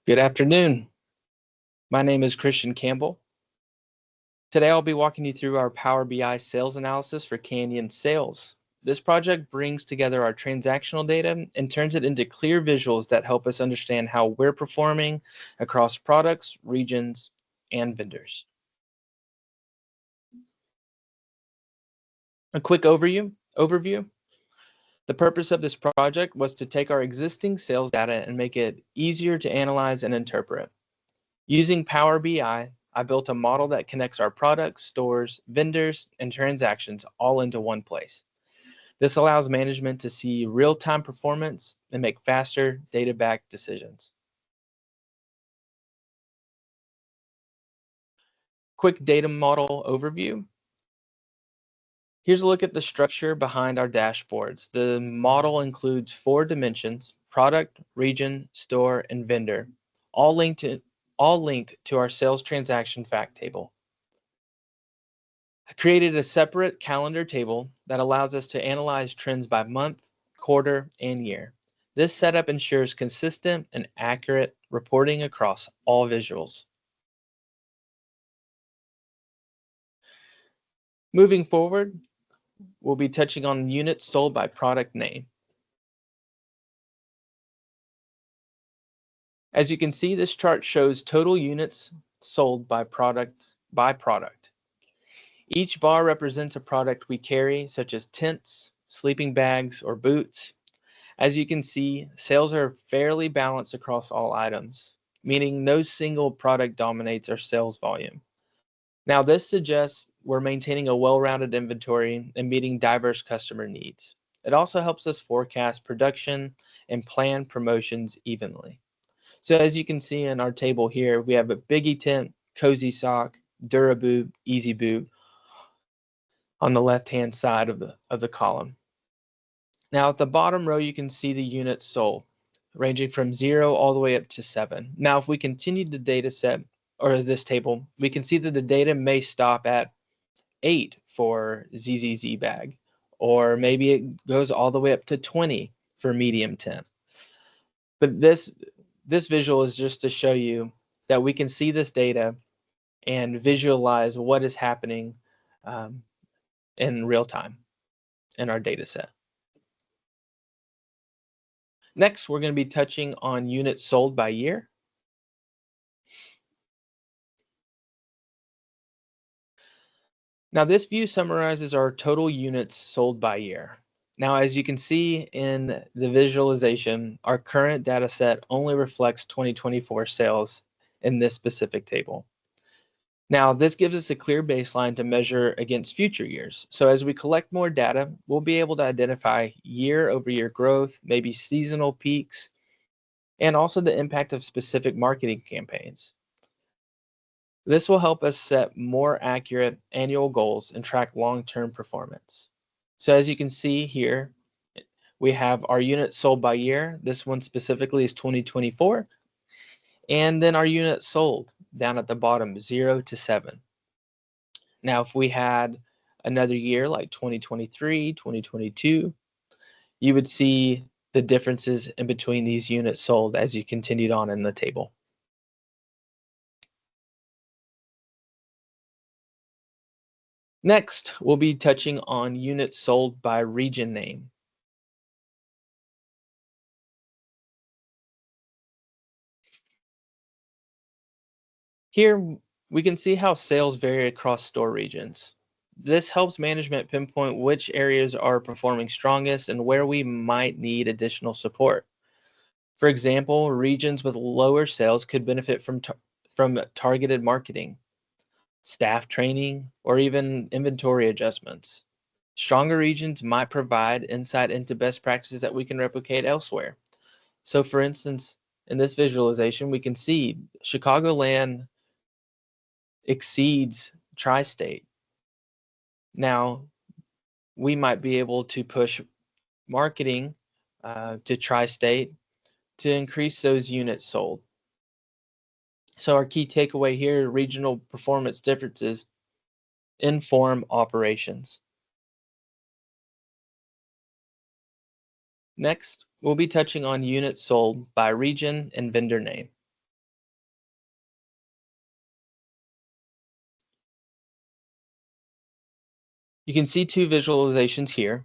Good afternoon. My name is Christian Campbell. Today I'll be walking you through our Power BI sales analysis for Canyon Sales. This project brings together our transactional data and turns it into clear visuals that help us understand how we're performing across products, regions, and vendors. A quick overview. The purpose of this project was to take our existing sales data and make it easier to analyze and interpret. Using Power BI, I built a model that connects our products, stores, vendors, and transactions all into one place. This allows management to see real-time performance and make faster, data-backed decisions. Quick data model overview. Here's a look at the structure behind our dashboards. The model includes 4 dimensions: product, region, store, and vendor, all linked to our sales transaction fact table. I created a separate calendar table that allows us to analyze trends by month, quarter, and year. This setup ensures consistent and accurate reporting across all visuals. Moving forward, we'll be touching on units sold by product name. As you can see, this chart shows total units sold by product. Each bar represents a product we carry, such as tents, sleeping bags, or boots. As you can see, sales are fairly balanced across all items, meaning no single product dominates our sales volume. Now, this suggests we're maintaining a well-rounded inventory and meeting diverse customer needs. It also helps us forecast production and plan promotions evenly. So as you can see in our table here, we have a Biggie tent, Cozy sock, Duraboot, Easy boot on the left-hand side of the column. Now at the bottom row, you can see the units sold, ranging from 0 all the way up to 7. Now if we continue the data set, or this table, we can see that the data may stop at 8 for ZZZ bag, or maybe it goes all the way up to 20 for medium tent. But this visual is just to show you that we can see this data and visualize what is happening in real time in our data set. Next, we're going to be touching on units sold by year. Now, this view summarizes our total units sold by year. Now, as you can see in the visualization, our current data set only reflects 2024 sales in this specific table. Now, this gives us a clear baseline to measure against future years. So as we collect more data, we'll be able to identify year-over-year growth, maybe seasonal peaks, and also the impact of specific marketing campaigns. This will help us set more accurate annual goals and track long-term performance. So as you can see here, we have our units sold by year. This one specifically is 2024. And then our units sold down at the bottom, 0 to 7. Now, if we had another year like 2023, 2022, you would see the differences in between these units sold as you continued on in the table. Next, we'll be touching on units sold by region name. Here, we can see how sales vary across store regions. This helps management pinpoint which areas are performing strongest and where we might need additional support. For example, regions with lower sales could benefit from targeted marketing, staff training, or even inventory adjustments. Stronger regions might provide insight into best practices that we can replicate elsewhere. So for instance, in this visualization, we can see Chicagoland exceeds Tri-State. Now, we might be able to push marketing to Tri-State to increase those units sold. So our key takeaway here, regional performance differences inform operations. Next, we'll be touching on units sold by region and vendor name. You can see two visualizations here.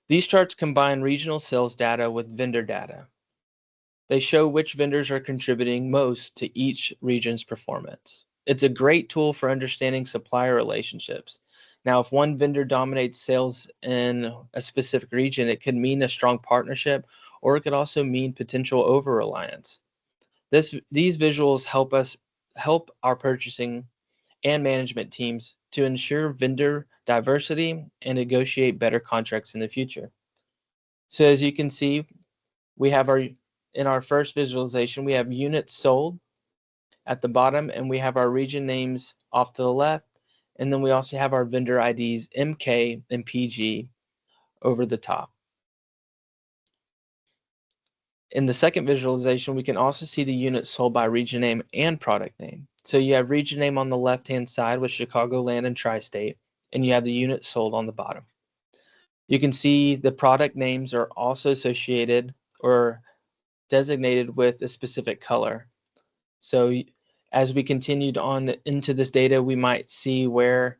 These charts combine regional sales data with vendor data. They show which vendors are contributing most to each region's performance. It's a great tool for understanding supplier relationships. Now, if one vendor dominates sales in a specific region, it could mean a strong partnership, or it could also mean potential over-reliance. These visuals help our purchasing and management teams to ensure vendor diversity and negotiate better contracts in the future. So as you can see, we have in our first visualization, we have units sold at the bottom, and we have our region names off to the left, and then we also have our vendor IDs MK and PG over the top. In the second visualization, we can also see the units sold by region name and product name. So you have region name on the left-hand side with Chicagoland and Tri-State, and you have the units sold on the bottom. You can see the product names are also associated or designated with a specific color. So as we continued on into this data, we might see where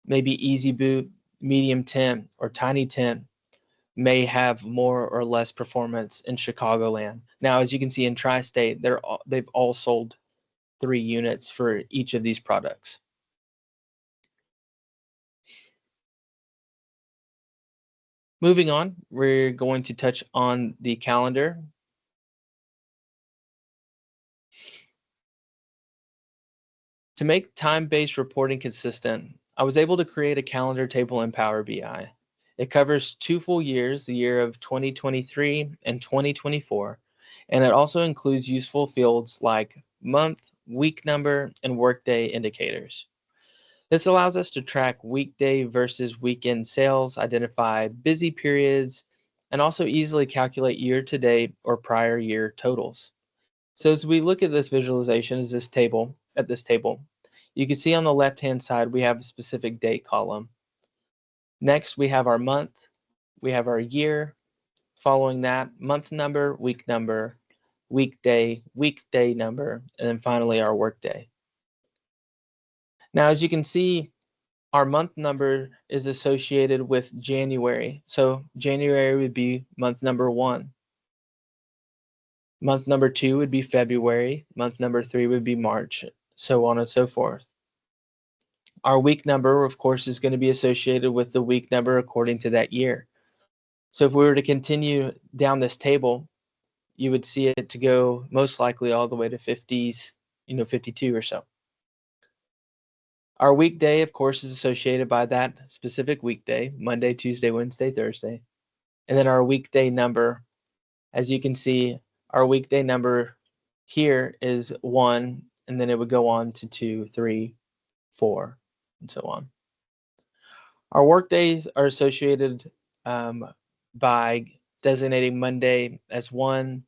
maybe Easy Boot, Medium Tent, or Tiny Tent may have more or less performance in Chicagoland. Now, as you can see in Tri-State, they've all sold 3 units for each of these products. Moving on, we're going to touch on the calendar. To make time-based reporting consistent, I was able to create a calendar table in Power BI. It covers 2 full years, the year of 2023 and 2024, and it also includes useful fields like month, week number, and workday indicators. This allows us to track weekday versus weekend sales, identify busy periods, and also easily calculate year-to-date or prior year totals. So as we look at this visualization, this table, you can see on the left-hand side, we have a specific date column. Next, we have our month, we have our year. Following that, month number, week number, weekday number, and then finally our workday. Now, as you can see, our month number is associated with January. So January would be month number 1. Month number 2 would be February. Month number 3 would be March, so on and so forth. Our week number, of course, is going to be associated with the week number according to that year. So if we were to continue down this table, you would see it to go most likely all the way to 50s, 52 or so. Our weekday, of course, is associated by that specific weekday, Monday, Tuesday, Wednesday, Thursday. And then our weekday number, as you can see, our weekday number here is 1, and then it would go on to 2, 3, 4, and so on. Our work days are associated by designating Monday as 1,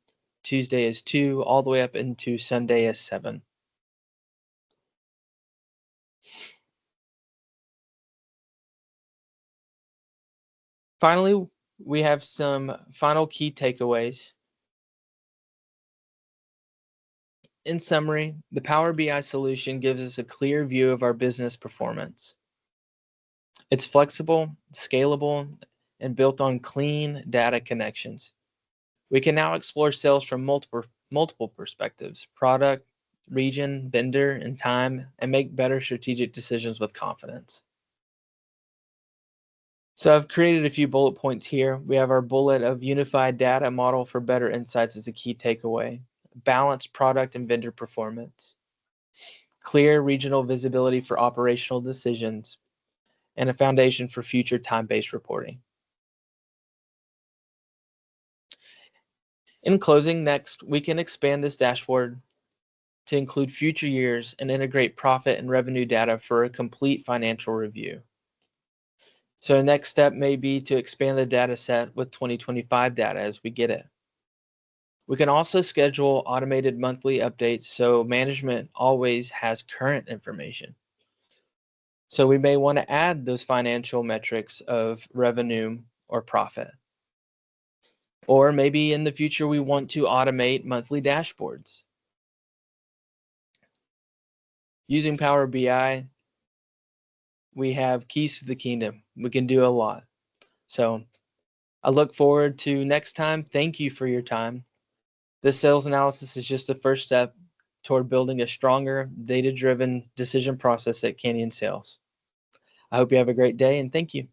Tuesday as 2, all the way up into Sunday as 7. Finally, we have some final key takeaways. In summary, the Power BI solution gives us a clear view of our business performance. It's flexible, scalable, and built on clean data connections. We can now explore sales from multiple perspectives: product, region, vendor, and time, and make better strategic decisions with confidence. So I've created a few bullet points here. We have our bullet of unified data model for better insights as a key takeaway, balanced product and vendor performance, clear regional visibility for operational decisions, and a foundation for future time-based reporting. In closing, next, we can expand this dashboard to include future years and integrate profit and revenue data for a complete financial review. So the next step may be to expand the data set with 2025 data as we get it. We can also schedule automated monthly updates so management always has current information. So we may want to add those financial metrics of revenue or profit. Or maybe in the future we want to automate monthly dashboards. Using Power BI, we have keys to the kingdom. We can do a lot. So I look forward to next time. Thank you for your time. This sales analysis is just the first step toward building a stronger, data-driven decision process at Canyon Sales. I hope you have a great day, and thank you.